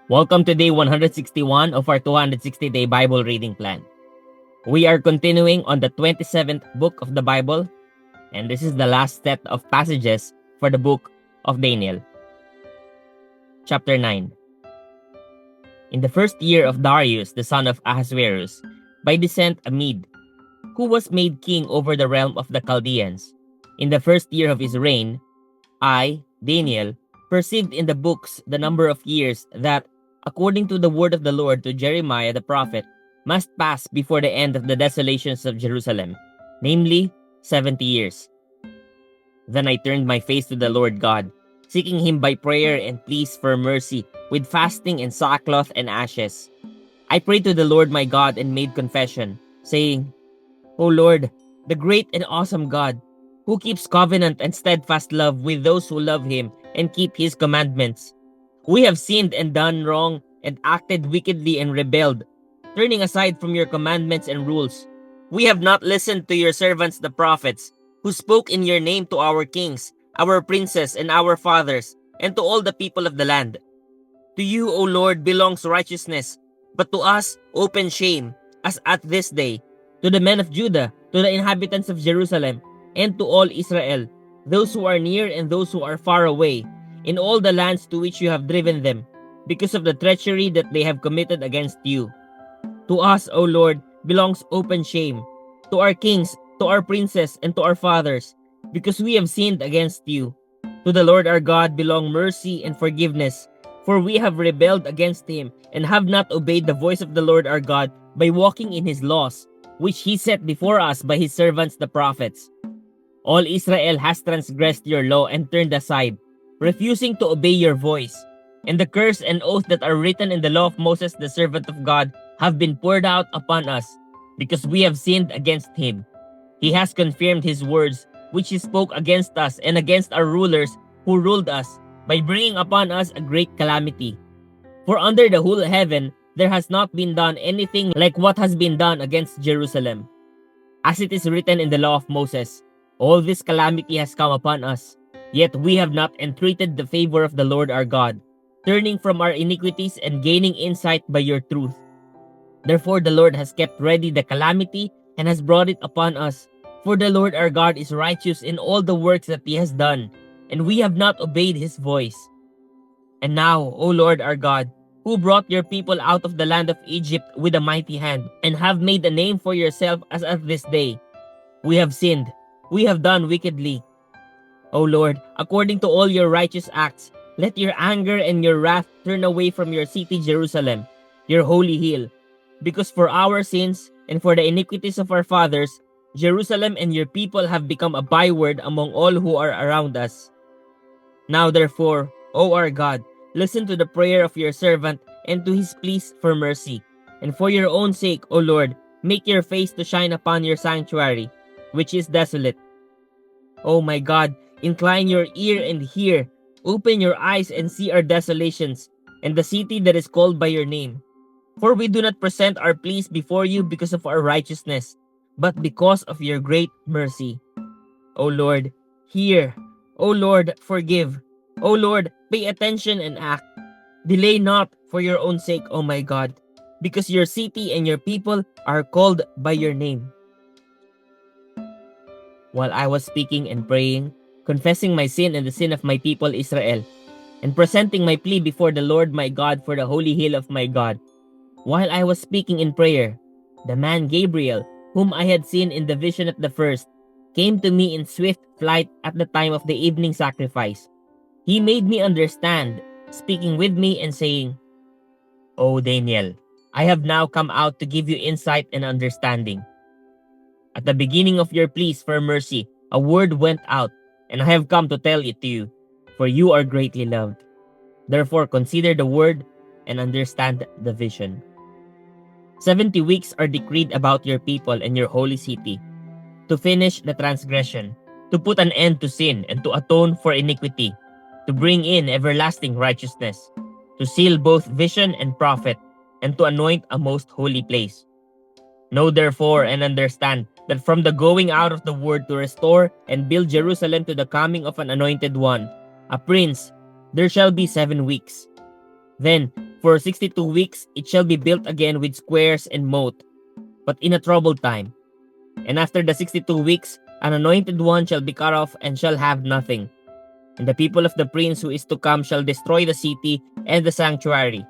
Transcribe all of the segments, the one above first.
Welcome to day 161 of our 260-day Bible reading plan. We are continuing on the 27th book of the Bible, and this is the last set of passages for the book of Daniel. Chapter 9. In the first year of Darius, the son of Ahasuerus, by descent a Mede, who was made king over the realm of the Chaldeans, in the first year of his reign, I, Daniel, perceived in the books the number of years that, according to the word of the Lord to Jeremiah the prophet, must pass before the end of the desolations of Jerusalem, namely 70 years. Then I turned my face to the Lord God, seeking him by prayer and pleas for mercy, with fasting and sackcloth and ashes. I prayed to the Lord my God and made confession, saying, O Lord, the great and awesome God, who keeps covenant and steadfast love with those who love him and keep his commandments. We have sinned and done wrong and acted wickedly and rebelled, turning aside from your commandments and rules. We have not listened to your servants the prophets, who spoke in your name to our kings, our princes, and our fathers, and to all the people of the land. To you, O Lord, belongs righteousness, but to us open shame, as at this day, to the men of Judah, to the inhabitants of Jerusalem, and to all Israel, those who are near and those who are far away, in all the lands to which you have driven them, because of the treachery that they have committed against you. To us, O Lord, belongs open shame, to our kings, to our princes, and to our fathers, because we have sinned against you. To the Lord our God belong mercy and forgiveness, for we have rebelled against him, and have not obeyed the voice of the Lord our God by walking in his laws, which he set before us by his servants the prophets. All Israel has transgressed your law and turned aside, refusing to obey your voice. And the curse and oath that are written in the law of Moses the servant of God have been poured out upon us, because we have sinned against him. He has confirmed his words, which he spoke against us and against our rulers who ruled us, by bringing upon us a great calamity. For under the whole heaven there has not been done anything like what has been done against Jerusalem. As it is written in the law of Moses, all this calamity has come upon us, yet we have not entreated the favor of the Lord our God, turning from our iniquities and gaining insight by your truth. Therefore the Lord has kept ready the calamity and has brought it upon us. For the Lord our God is righteous in all the works that he has done, and we have not obeyed his voice. And now, O Lord our God, who brought your people out of the land of Egypt with a mighty hand, and have made a name for yourself as of this day, we have sinned, we have done wickedly. O Lord, according to all your righteous acts, let your anger and your wrath turn away from your city Jerusalem, your holy hill. Because for our sins and for the iniquities of our fathers, Jerusalem and your people have become a byword among all who are around us. Now therefore, O our God, listen to the prayer of your servant and to his pleas for mercy. And for your own sake, O Lord, make your face to shine upon your sanctuary, which is desolate. O my God, incline your ear and hear. Open your eyes and see our desolations, and the city that is called by your name. For we do not present our pleas before you because of our righteousness, but because of your great mercy. O Lord, hear. O Lord, forgive. O Lord, pay attention and act. Delay not for your own sake, O my God, because your city and your people are called by your name. While I was speaking and praying, confessing my sin and the sin of my people Israel, and presenting my plea before the Lord my God for the holy hill of my God, while I was speaking in prayer, the man Gabriel, whom I had seen in the vision at the first, came to me in swift flight at the time of the evening sacrifice. He made me understand, speaking with me and saying, O Daniel, I have now come out to give you insight and understanding. At the beginning of your pleas for mercy, a word went out, and I have come to tell it to you, for you are greatly loved. Therefore consider the word and understand the vision. 70 weeks are decreed about your people and your holy city, to finish the transgression, to put an end to sin and to atone for iniquity, to bring in everlasting righteousness, to seal both vision and prophet, and to anoint a most holy place. Know therefore and understand that from the going out of the word to restore and build Jerusalem to the coming of an anointed one, a prince, there shall be 7 weeks. Then For 62 weeks it shall be built again with squares and moat, but in a troubled time. And after the 62 weeks, an anointed one shall be cut off and shall have nothing. And the people of the prince who is to come shall destroy the city and the sanctuary.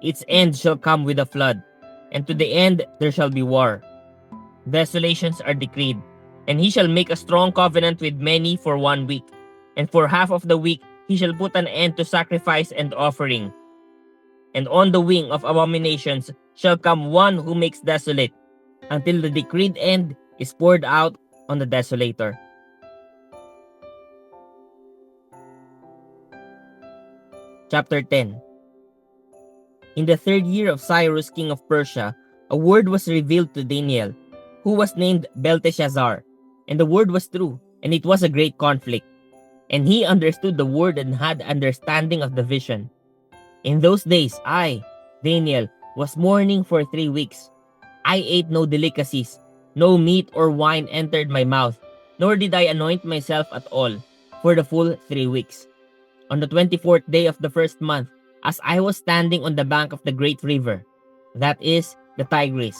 Its end shall come with a flood, and to the end there shall be war. Desolations are decreed, and he shall make a strong covenant with many for 1 week, and for half of the week he shall put an end to sacrifice and offering. And on the wing of abominations shall come one who makes desolate, until the decreed end is poured out on the desolator. Chapter 10. In the 3rd year of Cyrus king of Persia, a word was revealed to Daniel, who was named Belteshazzar. And the word was true, and it was a great conflict. And he understood the word and had understanding of the vision. In those days I, Daniel, was mourning for 3 weeks. I ate no delicacies, no meat or wine entered my mouth, nor did I anoint myself at all, for the full 3 weeks. On the 24th day of the 1st month, as I was standing on the bank of the great river, that is, the Tigris,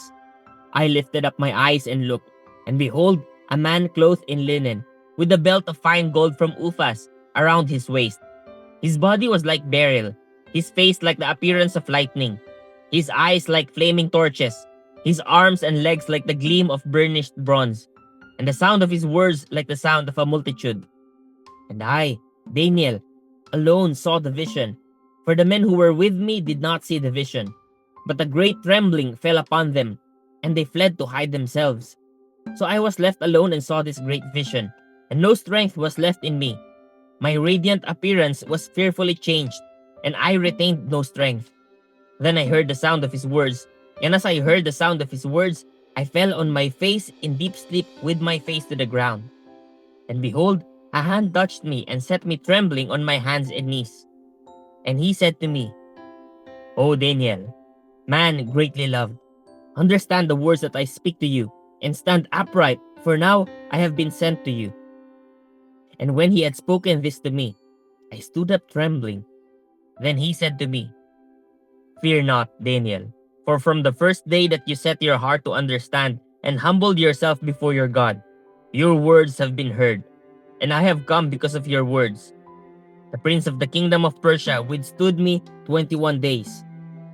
I lifted up my eyes and looked, and behold, a man clothed in linen, with a belt of fine gold from Uphaz around his waist. His body was like beryl, his face like the appearance of lightning, his eyes like flaming torches, his arms and legs like the gleam of burnished bronze, and the sound of his words like the sound of a multitude. And I, Daniel, alone saw the vision, for the men who were with me did not see the vision. But a great trembling fell upon them, and they fled to hide themselves. So I was left alone and saw this great vision, and no strength was left in me. My radiant appearance was fearfully changed, and I retained no strength. Then I heard the sound of his words, and as I heard the sound of his words, I fell on my face in deep sleep with my face to the ground. And behold, a hand touched me and set me trembling on my hands and knees. And he said to me, O Daniel, man greatly loved, understand the words that I speak to you, and stand upright, for now I have been sent to you. And when he had spoken this to me, I stood up trembling. Then he said to me, Fear not, Daniel, for from the first day that you set your heart to understand and humbled yourself before your God, your words have been heard, and I have come because of your words. The prince of the kingdom of Persia withstood me 21 days.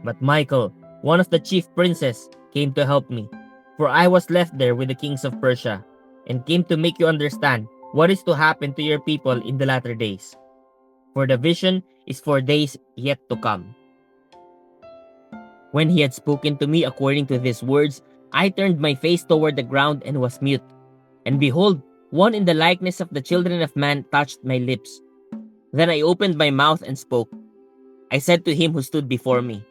But Michael, one of the chief princes, came to help me, for I was left there with the kings of Persia, and came to make you understand what is to happen to your people in the latter days. For the vision is for days yet to come. When he had spoken to me according to these words, I turned my face toward the ground and was mute. And behold, one in the likeness of the children of man touched my lips. Then I opened my mouth and spoke. I said to him who stood before me,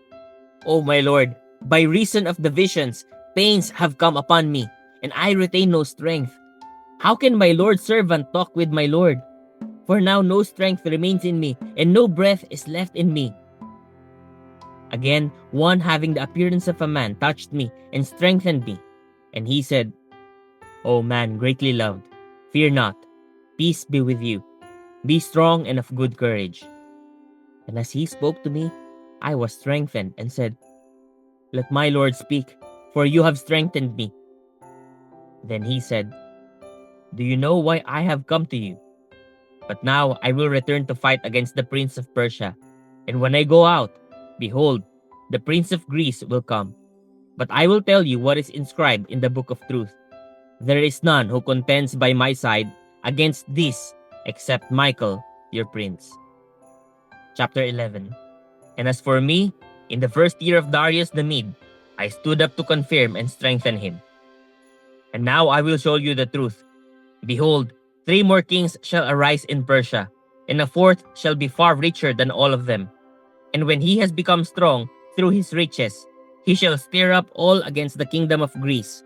O my Lord, by reason of the visions, pains have come upon me, and I retain no strength. How can my Lord's servant talk with my Lord? For now no strength remains in me, and no breath is left in me. Again, one having the appearance of a man touched me and strengthened me. And he said, O man greatly loved, fear not, peace be with you. Be strong and of good courage. And as he spoke to me, I was strengthened and said, Let my Lord speak, for you have strengthened me. Then he said, Do you know why I have come to you? But now I will return to fight against the prince of Persia. And when I go out, behold, the prince of Greece will come. But I will tell you what is inscribed in the book of truth. There is none who contends by my side against this except Michael, your prince. Chapter 11. And as for me, in the first year of Darius the Mede, I stood up to confirm and strengthen him. And now I will show you the truth. Behold, 3 more kings shall arise in Persia, and a 4th shall be far richer than all of them. And when he has become strong through his riches, he shall stir up all against the kingdom of Greece.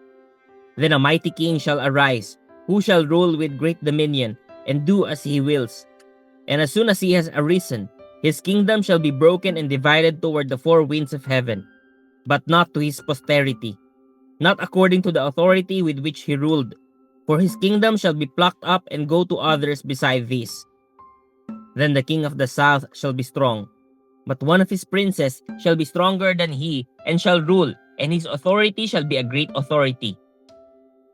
Then a mighty king shall arise, who shall rule with great dominion, and do as he wills. And as soon as he has arisen, his kingdom shall be broken and divided toward the 4 winds of heaven, but not to his posterity, not according to the authority with which he ruled, for his kingdom shall be plucked up and go to others beside these. Then the king of the south shall be strong, But one of his princes shall be stronger than he, and shall rule, and his authority shall be a great authority.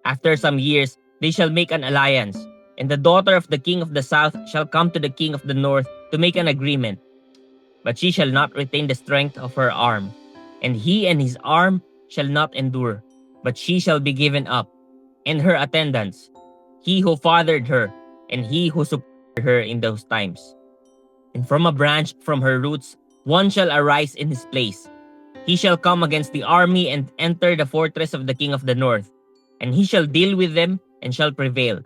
After some years, they shall make an alliance, and the daughter of the king of the south shall come to the king of the north to make an agreement. But she shall not retain the strength of her arm, and he and his arm shall not endure, but she shall be given up, and her attendants, he who fathered her, and he who supported her in those times. And from a branch from her roots, one shall arise in his place. He shall come against the army and enter the fortress of the king of the north, and he shall deal with them and shall prevail.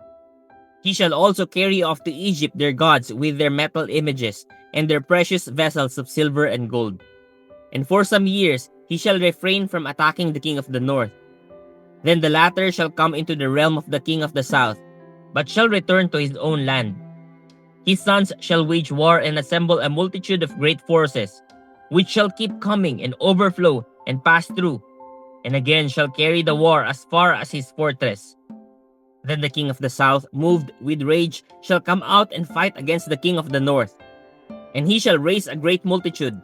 He shall also carry off to Egypt their gods with their metal images and their precious vessels of silver and gold. And for some years he shall refrain from attacking the king of the north. Then the latter shall come into the realm of the king of the south, but shall return to his own land. His sons shall wage war and assemble a multitude of great forces, which shall keep coming and overflow and pass through, and again shall carry the war as far as his fortress. Then the king of the south, moved with rage, shall come out and fight against the king of the north. And he shall raise a great multitude,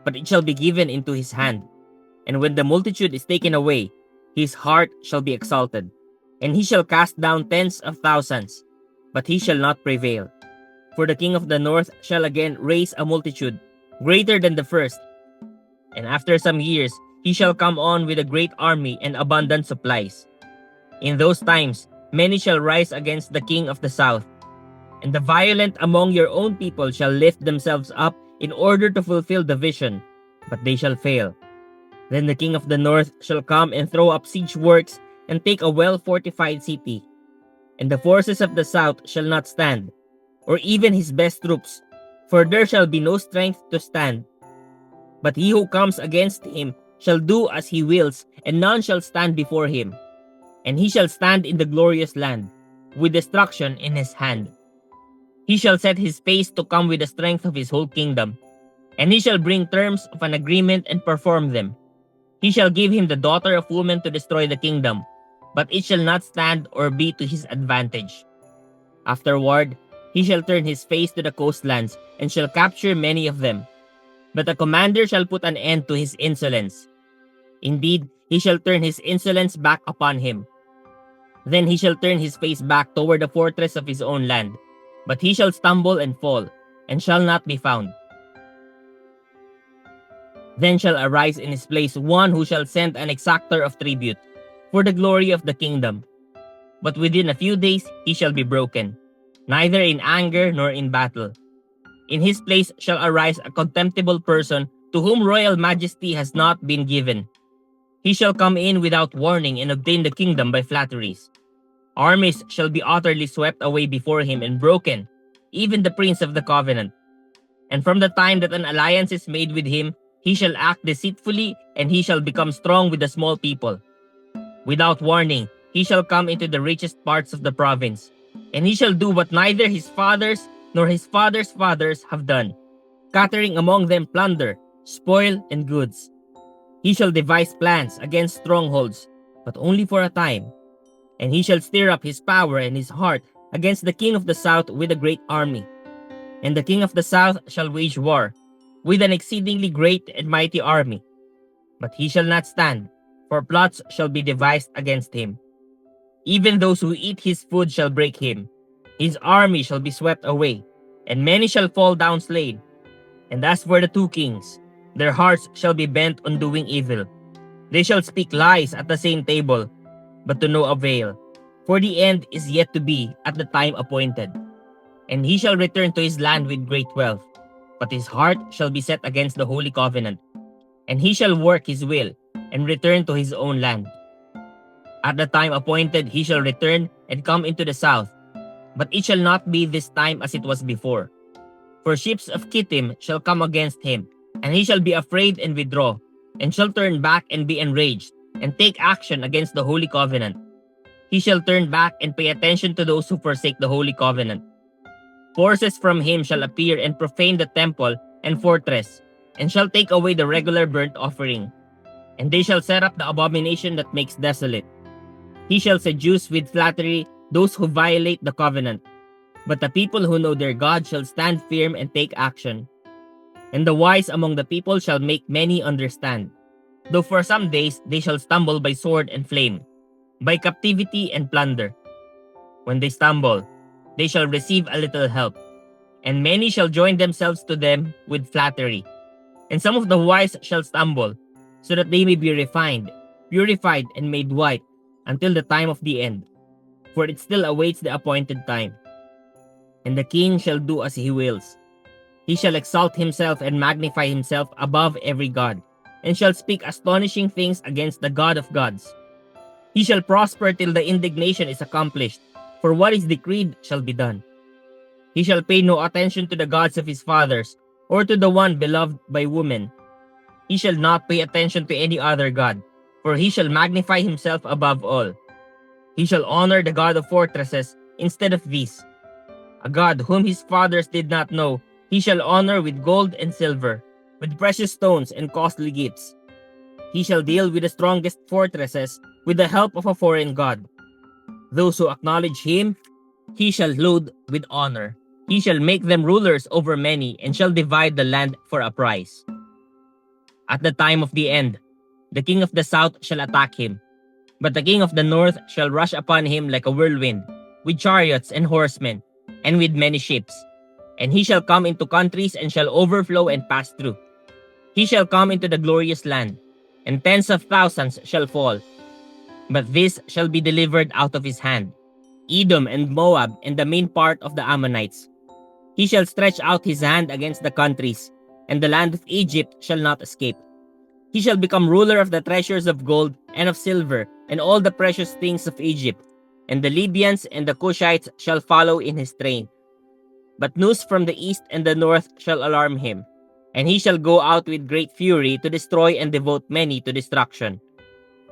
but it shall be given into his hand. And when the multitude is taken away, his heart shall be exalted. And he shall cast down tens of thousands, but he shall not prevail. For the king of the north shall again raise a multitude, greater than the first. And after some years, he shall come on with a great army and abundant supplies. In those times, many shall rise against the king of the south. And the violent among your own people shall lift themselves up in order to fulfill the vision, but they shall fail. Then the king of the north shall come and throw up siege works and take a well-fortified city. And the forces of the south shall not stand, or even his best troops, for there shall be no strength to stand. But he who comes against him shall do as he wills, and none shall stand before him. And he shall stand in the glorious land, with destruction in his hand. He shall set his face to come with the strength of his whole kingdom, and he shall bring terms of an agreement and perform them. He shall give him the daughter of woman to destroy the kingdom, but it shall not stand or be to his advantage. Afterward, he shall turn his face to the coastlands, and shall capture many of them. But the commander shall put an end to his insolence. Indeed, he shall turn his insolence back upon him. Then he shall turn his face back toward the fortress of his own land, but he shall stumble and fall, and shall not be found. Then shall arise in his place one who shall send an exactor of tribute, for the glory of the kingdom. But within a few days he shall be broken, neither in anger nor in battle. In his place shall arise a contemptible person to whom royal majesty has not been given. He shall come in without warning and obtain the kingdom by flatteries. Armies shall be utterly swept away before him and broken, even the prince of the covenant. And from the time that an alliance is made with him, he shall act deceitfully, and he shall become strong with the small people. Without warning, he shall come into the richest parts of the province, and he shall do what neither his fathers nor his fathers' fathers have done, scattering among them plunder, spoil, and goods. He shall devise plans against strongholds, but only for a time. And he shall stir up his power and his heart against the king of the south with a great army. And the king of the south shall wage war with an exceedingly great and mighty army. But he shall not stand, for plots shall be devised against him. Even those who eat his food shall break him. His army shall be swept away, and many shall fall down slain. And as for the two kings, their hearts shall be bent on doing evil. They shall speak lies at the same table, but to no avail, for the end is yet to be at the time appointed. And he shall return to his land with great wealth, but his heart shall be set against the holy covenant. And he shall work his will, and return to his own land. At the time appointed he shall return and come into the south, but it shall not be this time as it was before. For ships of Kittim shall come against him, and he shall be afraid and withdraw, and shall turn back and be enraged, and take action against the holy covenant. He shall turn back and pay attention to those who forsake the holy covenant. Forces from him shall appear and profane the temple and fortress, and shall take away the regular burnt offering. And they shall set up the abomination that makes desolate. He shall seduce with flattery those who violate the covenant. But the people who know their God shall stand firm and take action. And the wise among the people shall make many understand. Though for some days they shall stumble by sword and flame, by captivity and plunder. When they stumble, they shall receive a little help, and many shall join themselves to them with flattery. And some of the wise shall stumble, so that they may be refined, purified, and made white until the time of the end. For it still awaits the appointed time. And the king shall do as he wills. He shall exalt himself and magnify himself above every god, and shall speak astonishing things against the God of gods. He shall prosper till the indignation is accomplished, for what is decreed shall be done. He shall pay no attention to the gods of his fathers, or to the one beloved by women. He shall not pay attention to any other god, for he shall magnify himself above all. He shall honor the God of fortresses instead of these. A God whom his fathers did not know, he shall honor with gold and silver, with precious stones and costly gifts. He shall deal with the strongest fortresses with the help of a foreign god. Those who acknowledge him, he shall load with honor. He shall make them rulers over many, and shall divide the land for a price. At the time of the end, the king of the south shall attack him, but the king of the north shall rush upon him like a whirlwind, with chariots and horsemen, and with many ships. And he shall come into countries and shall overflow and pass through. He shall come into the glorious land, and tens of thousands shall fall. But this shall be delivered out of his hand, Edom and Moab and the main part of the Ammonites. He shall stretch out his hand against the countries, and the land of Egypt shall not escape. He shall become ruler of the treasures of gold and of silver, and all the precious things of Egypt, and the Libyans and the Cushites shall follow in his train. But news from the east and the north shall alarm him, and he shall go out with great fury to destroy and devote many to destruction.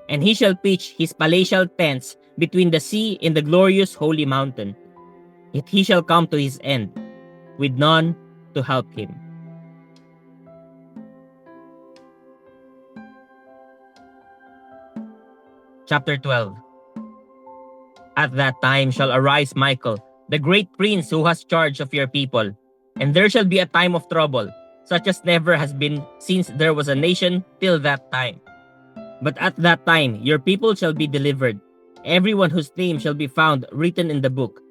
And he shall pitch his palatial tents between the sea and the glorious holy mountain. Yet he shall come to his end, with none to help him. Chapter 12. At that time shall arise Michael, the great prince who has charge of your people, and there shall be a time of trouble, such as never has been since there was a nation till that time. But at that time your people shall be delivered, everyone whose name shall be found written in the book.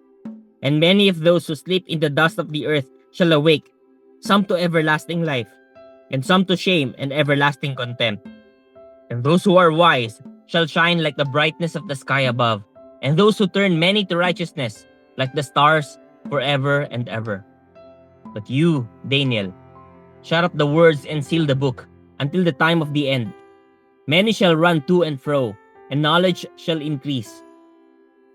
And many of those who sleep in the dust of the earth shall awake, some to everlasting life, and some to shame and everlasting contempt. And those who are wise shall shine like the brightness of the sky above, and those who turn many to righteousness like the stars forever and ever. But you, Daniel, shut up the words and seal the book until the time of the end. Many shall run to and fro, and knowledge shall increase.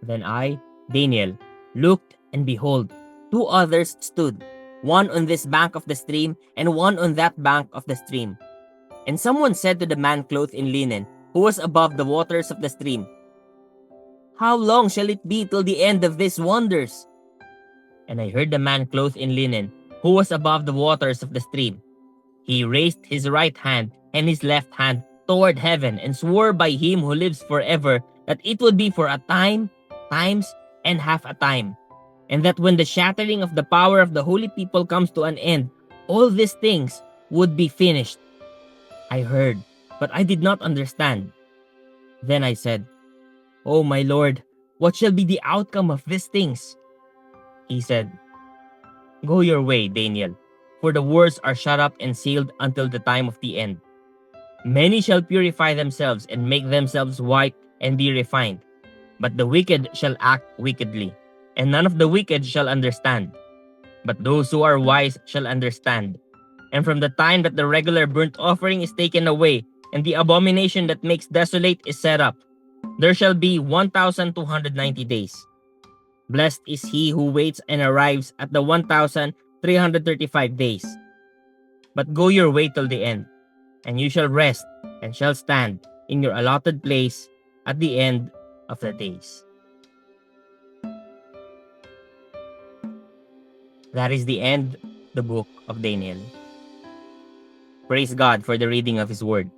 Then I, Daniel, looked, and behold, two others stood, one on this bank of the stream, and one on that bank of the stream. And someone said to the man clothed in linen, who was above the waters of the stream, "How long shall it be till the end of these wonders?" And I heard the man clothed in linen, who was above the waters of the stream. He raised his right hand and his left hand toward heaven, and swore by him who lives forever that it would be for a time, times, and half a time, and that when the shattering of the power of the holy people comes to an end, all these things would be finished. I heard, but I did not understand. Then I said, "O my Lord, what shall be the outcome of these things?" He said, "Go your way, Daniel, for the words are shut up and sealed until the time of the end. Many shall purify themselves and make themselves white and be refined, but the wicked shall act wickedly, and none of the wicked shall understand. But those who are wise shall understand. And from the time that the regular burnt offering is taken away, and the abomination that makes desolate is set up, there shall be 1,290 days. Blessed is he who waits and arrives at the 1,335 days. But go your way till the end, and you shall rest and shall stand in your allotted place at the end of the days." That is the end, the book of Daniel. Praise God for the reading of His Word.